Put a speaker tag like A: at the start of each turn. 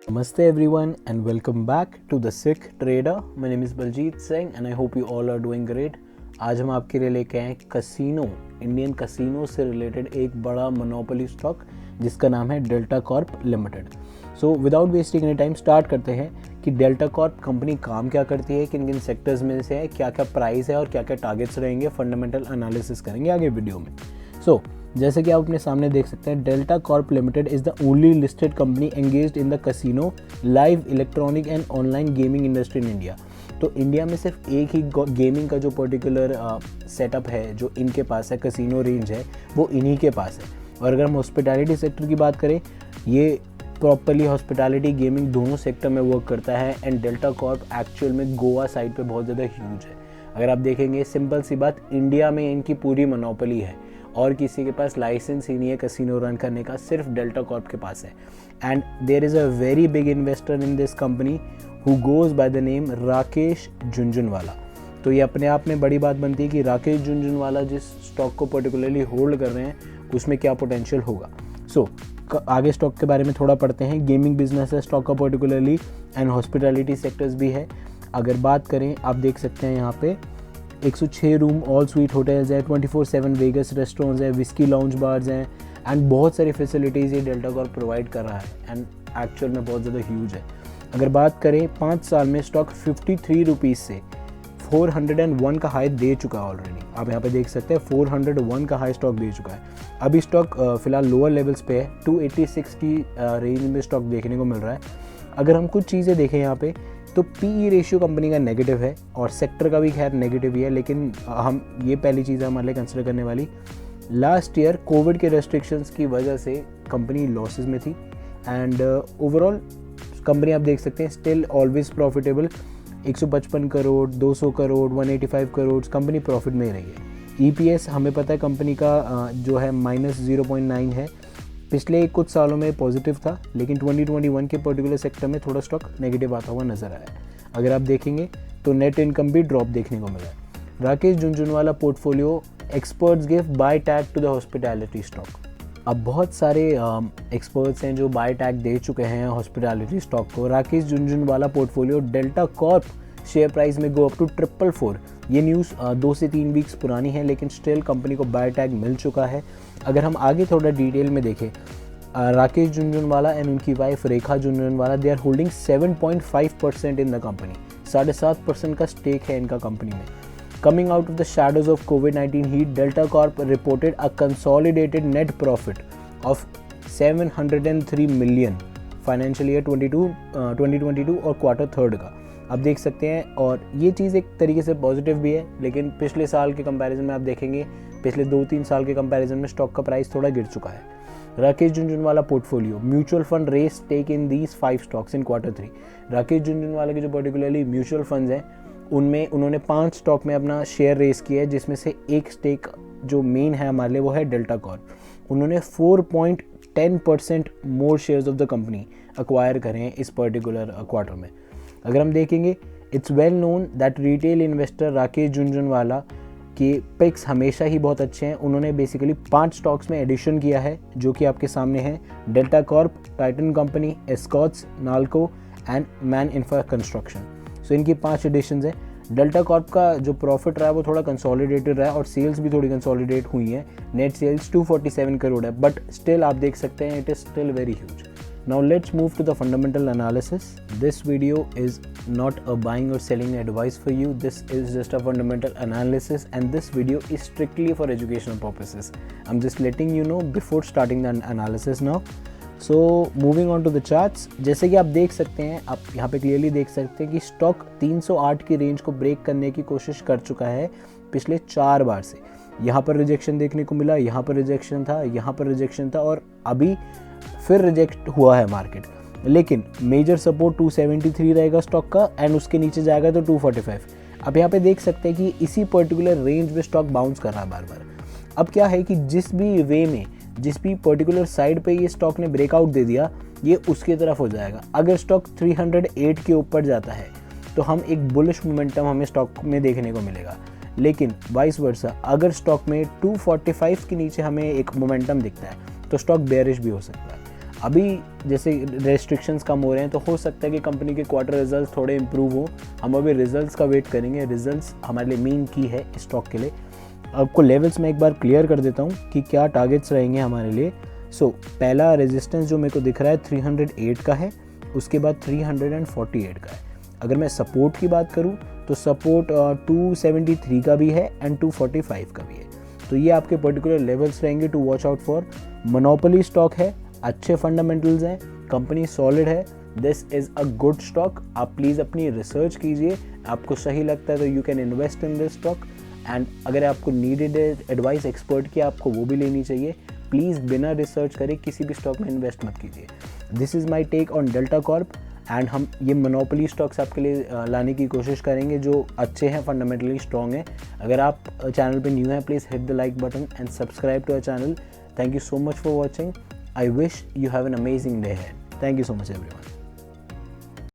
A: Namaste everyone and welcome back to the Sikh Trader. My name is Baljeet Singh and I hope you all are doing great. आज हम आपके लिए लेके आए casino, Indian casino से related एक बड़ा मोनोपोली स्टॉक जिसका नाम है delta Corp limited. So without wasting any time start करते हैं कि डेल्टा कॉर्प कंपनी काम क्या करती है, किन किन सेक्टर्स में से है, क्या क्या प्राइस है और क्या क्या टारगेट्स रहेंगे। फंडामेंटल एनालिसिस करेंगे आगे वीडियो में। सो जैसे कि आप अपने सामने देख सकते हैं, Delta Corp limited is the only listed company engaged in the casino, live, electronic and online gaming industry in India. तो इंडिया में सिर्फ एक ही गेमिंग का जो पर्टिकुलर सेटअप है, जो इनके पास है, कसिनो रेंज है, वो इन्हीं के पास है। और अगर हम हॉस्पिटैलिटी सेक्टर की बात करें, ये प्रॉपरली हॉस्पिटैलिटी गेमिंग दोनों सेक्टर में वर्क करता है। एंड डेल्टा कॉर्प एक्चुअल में गोवा साइड पे बहुत ज़्यादा ह्यूज है। अगर आप देखेंगे, सिंपल सी बात, इंडिया में इनकी पूरी मोनोपोली है और किसी के पास लाइसेंस ही नहीं है कसिनो रन करने का, सिर्फ डेल्टा कॉर्प के पास है। And there is a very big investor in this company who goes by the name Rakesh Jhunjhunwala. तो ये अपने आप में बड़ी बात बनती है कि राकेश झुनझुनवाला जिस स्टॉक को पर्टिकुलरली होल्ड कर रहे हैं उसमें क्या पोटेंशियल होगा। सो आगे स्टॉक के बारे में थोड़ा पढ़ते हैं। गेमिंग बिजनेस है स्टॉक का पर्टिकुलरली, एंड हॉस्पिटैलिटी सेक्टर्स भी है। अगर बात करें, आप देख सकते हैं यहाँ पे 106 रूम ऑल स्वीट होटल्स है, 24/7 वेगस रेस्टोरेंट्स है, विस्की लाउंज बार्स हैं एंड बहुत सारी फैसिलिटीज़ ये डेल्टा कॉर्प प्रोवाइड कर रहा है एंड एक्चुअल में बहुत ज़्यादा ह्यूज है। अगर बात करें, 5 साल में स्टॉक 53 रुपीज़ से 401 का हाई दे चुका है ऑलरेडी। आप यहाँ पे देख सकते हैं 401 का हाई स्टॉक दे चुका है। अभी स्टॉक फिलहाल लोअर लेवल्स पे है, 286 की रेंज में स्टॉक देखने को मिल रहा है। अगर हम कुछ चीज़ें देखें यहाँ पे, तो पीई रेशियो कंपनी का नेगेटिव है और सेक्टर का भी खैर नेगेटिव ही है, लेकिन हम ये पहली चीज़ है हमारे लिए कंसिडर करने वाली। लास्ट ईयर कोविड के रेस्ट्रिक्शंस की वजह से कंपनी लॉसेस में थी एंड ओवरऑल कंपनी आप देख सकते हैं still always profitable. 155 crore, 200 crore, 185 crore company profit में ही रही है। ईपीएस हमें पता है कंपनी का जो है -0.9 है। पिछले कुछ सालों में पॉजिटिव था, लेकिन 2021 के पर्टिकुलर सेक्टर में थोड़ा स्टॉक नेगेटिव आता हुआ नजर आया। अगर आप देखेंगे तो नेट इनकम भी ड्रॉप देखने को मिला है। Rakesh Jhunjhunwala portfolio experts give buy tag to the hospitality stock. अब बहुत सारे एक्सपर्ट्स हैं जो बाय टैग दे चुके हैं हॉस्पिटैलिटी स्टॉक को। Rakesh Jhunjhunwala portfolio delta Corp share price में गो अप टू 444। ये न्यूज़ 2 से 3 वीक्स पुरानी है, लेकिन स्टिल कंपनी को बाय टैग मिल चुका है। अगर हम आगे थोड़ा डिटेल में देखें, राकेश झुनझुनवाला एंड उनकी wife Rekha Jhunjhunwala, they are holding 7.5% in the company. 7.5% का स्टेक है इनका कंपनी में। Coming out of the shadows of COVID-19 heat, Delta Corp reported a consolidated net profit of 703 million financial year 2022 और क्वार्टर थर्ड का आप देख सकते हैं। और ये चीज़ एक तरीके से पॉजिटिव भी है, लेकिन पिछले साल के कंपैरिजन में आप देखेंगे, पिछले 2-3 साल के कंपैरिजन में स्टॉक का प्राइस थोड़ा गिर चुका है। Rakesh Jhunjhunwala portfolio mutual fund raise stake in these 5 stocks in quarter 3। Rakesh Jhunjhunwala के जो पर्टिकुलरली म्यूचुअल फंड्स हैं उनमें उन्होंने 5 स्टॉक में अपना शेयर रेस किया है, जिसमें से एक स्टेक जो मेन है हमारे लिए वो है डेल्टा कॉर्प। उन्होंने 4.10% more shares of the company acquire करें हैं इस पर्टिकुलर क्वार्टर में। अगर हम देखेंगे, it's well known that retail investor Rakesh Jhunjhunwala के पिक्स हमेशा ही बहुत अच्छे हैं। उन्होंने बेसिकली 5 स्टॉक्स में एडिशन किया है, जो कि आपके सामने हैं: Delta Corp, Titan company, Escorts, Nalco and Man Infra construction. So इनकी 5 एडिशंस हैं। डेल्टा कॉर्प का जो प्रॉफिट रहा है वो थोड़ा कंसोलिडेटेड रहा है और सेल्स भी थोड़ी कंसोलिडेट हुई हैं। नेट सेल्स 247 करोड़ है, बट स्टिल आप देख सकते हैं it is still very huge. Now let's move to the fundamental analysis. This video is not a buying or selling advice for you, this is just a fundamental analysis and this video is strictly for educational purposes. I am just letting you know before starting the analysis now. So moving on to the charts, जैसे कि आप देख सकते हैं, आप यहाँ पे clearly देख सकते हैं कि स्टॉक 308 की रेंज को ब्रेक करने की कोशिश कर चुका है पिछले 4 बार से। यहाँ पर रिजेक्शन देखने को मिला, यहाँ पर रिजेक्शन था, यहाँ पर रिजेक्शन था और अभी फिर रिजेक्ट हुआ है मार्केट। लेकिन मेजर सपोर्ट 273 रहेगा स्टॉक का एंड उसके नीचे जाएगा तो 245। अब यहाँ पे देख सकते हैं कि इसी पर्टिकुलर रेंज में स्टॉक बाउंस कर रहा है बार बार। अब क्या है कि जिस भी वे में, जिस भी पर्टिकुलर साइड पे ये स्टॉक ने ब्रेकआउट दे दिया, ये उसकी तरफ हो जाएगा। अगर स्टॉक 308 के ऊपर जाता है तो हम एक बुलिश मोमेंटम हमें स्टॉक में देखने को मिलेगा, लेकिन वाइस वर्सा अगर स्टॉक में 245 के नीचे हमें एक मोमेंटम दिखता है तो स्टॉक बेयरिश भी हो सकता है। अभी जैसे रेस्ट्रिक्शंस कम हो रहे हैं तो हो सकता है कि कंपनी के क्वार्टर रिजल्ट्स थोड़े इंप्रूव हो। हम अभी रिजल्ट्स का वेट करेंगे। रिजल्ट्स हमारे लिए मेन की है स्टॉक के लिए। आपको लेवल्स में एक बार क्लियर कर देता हूँ कि क्या टारगेट्स रहेंगे हमारे लिए। पहला रेजिस्टेंस जो मेरे को दिख रहा है 308 का है, उसके बाद 348 का है। अगर मैं सपोर्ट की बात करूँ तो सपोर्ट 273 का भी है एंड 245 का भी है। तो ये आपके पर्टिकुलर लेवल्स रहेंगे to watch out for. Monopoly stock है, अच्छे फंडामेंटल्स हैं, कंपनी सॉलिड है, this is a good stock. आप प्लीज़ अपनी रिसर्च कीजिए, आपको सही लगता है तो you can invest in this stock. And अगर आपको नीडेड एडवाइस एक्सपर्ट की, आपको वो भी लेनी चाहिए। प्लीज़ बिना रिसर्च करे किसी भी स्टॉक में इन्वेस्ट मत कीजिए। This is my take on Delta Corp. And हम ये मोनोपोली स्टॉक्स आपके लिए लाने की कोशिश करेंगे जो अच्छे हैं, फंडामेंटली स्ट्रॉन्ग हैं। अगर आप चैनल पे न्यू हैं, please hit the like button and subscribe to our channel. Thank you so much for watching. I wish you have an amazing day ahead. Thank you so much everyone.